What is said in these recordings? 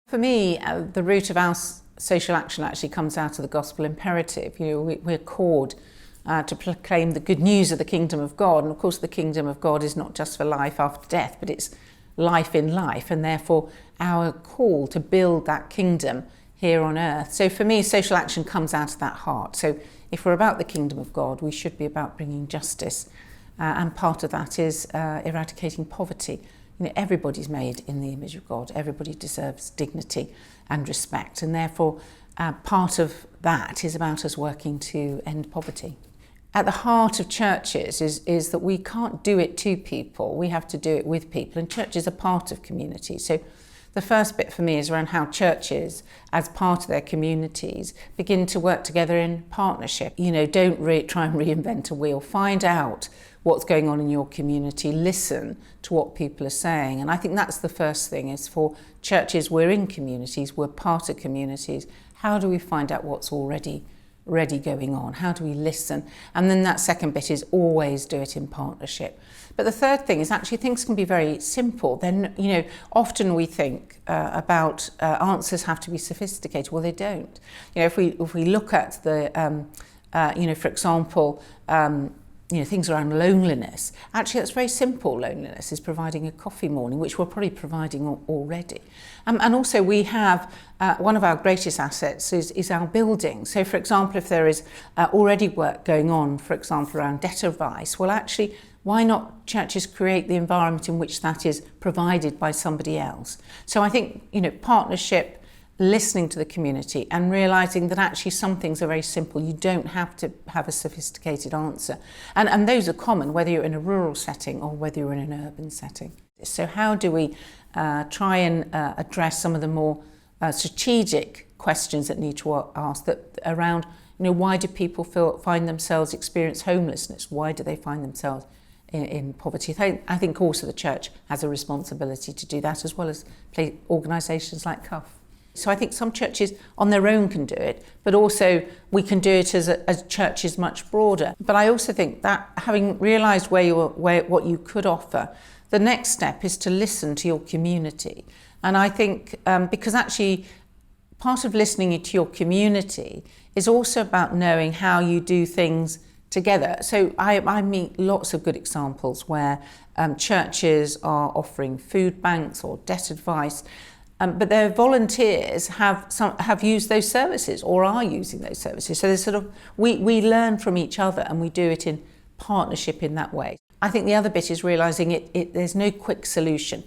For me, the root of our social action actually comes out of the gospel imperative. We're called to proclaim the good news of the kingdom of God. And of course, the kingdom of God is not just for life after death, but it's life in life. And therefore, our call to build that kingdom here on earth. So for me, social action comes out of that heart. So if we're about the kingdom of God, we should be about bringing justice. And part of that is eradicating poverty. Everybody's made in the image of God. Everybody deserves dignity and respect. And therefore, part of that is about us working to end poverty. At the heart of churches is that we can't do it to people. We have to do it with people. And churches are part of community. So the first bit for me is around how churches, as part of their communities, begin to work together in partnership. Don't try and reinvent a wheel. Find out what's going on in your community. Listen to what people are saying. And I think that's the first thing, is for churches, we're in communities, we're part of communities. How do we find out what's already going on? How do we listen? And then that second bit is always do it in partnership. But the third thing is actually things can be very simple. Then, often we think about answers have to be sophisticated. Well, they don't. If we look at the, for example, things around loneliness. Actually, that's very simple. Loneliness is providing a coffee morning, which we're probably providing already. And also we have, one of our greatest assets is our building. So for example, if there is already work going on, for example, around debt advice, well actually, why not churches create the environment in which that is provided by somebody else? So I think, partnership, listening to the community and realising that actually some things are very simple. You don't have to have a sophisticated answer. And those are common, whether you're in a rural setting or whether you're in an urban setting. So how do we try and address some of the more strategic questions that need to ask that around, why do people find themselves experience homelessness? Why do they find themselves in poverty? I think also the church has a responsibility to do that, as well as organisations like CUF. So I think some churches on their own can do it, but also we can do it as churches much broader. But I also think that having realised what you could offer, the next step is to listen to your community. And I think because actually part of listening to your community is also about knowing how you do things together. So I meet lots of good examples where churches are offering food banks or debt advice, but their volunteers have used those services or are using those services. So there's we learn from each other and we do it in partnership in that way. I think the other bit is realising there's no quick solution.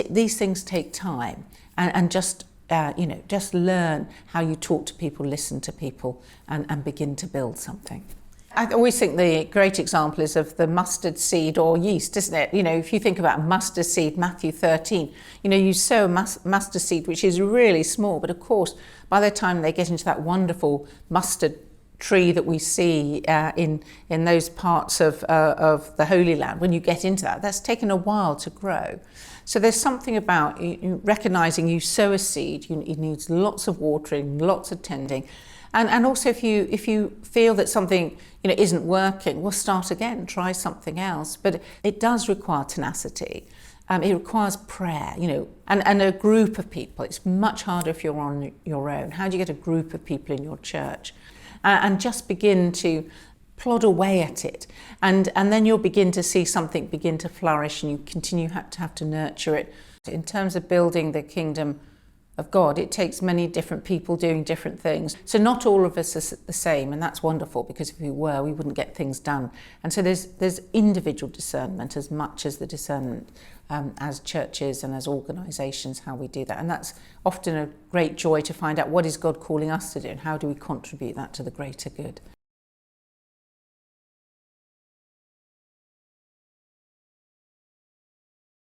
These things take time, and just learn how you talk to people, listen to people, and begin to build something. I always think the great example is of the mustard seed or yeast, isn't it? If you think about mustard seed, Matthew 13, you sow a mustard seed, which is really small, but of course, by the time they get into that wonderful mustard tree that we see in those parts of the Holy Land, when you get into that's taken a while to grow. So there's something about recognising you sow a seed, it needs lots of watering, lots of tending. And also if you feel that something isn't working, well, start again, try something else. But it does require tenacity. It requires prayer, and a group of people. It's much harder if you're on your own. How do you get a group of people in your church? And just begin to plod away at it. And then you'll begin to see something begin to flourish, and you continue to have to nurture it. In terms of building the kingdom of God, it takes many different people doing different things. So not all of us are the same, and that's wonderful, because if we were, we wouldn't get things done. And so there's individual discernment as much as the discernment as churches and as organisations, how we do that. And that's often a great joy to find out what is God calling us to do and how do we contribute that to the greater good.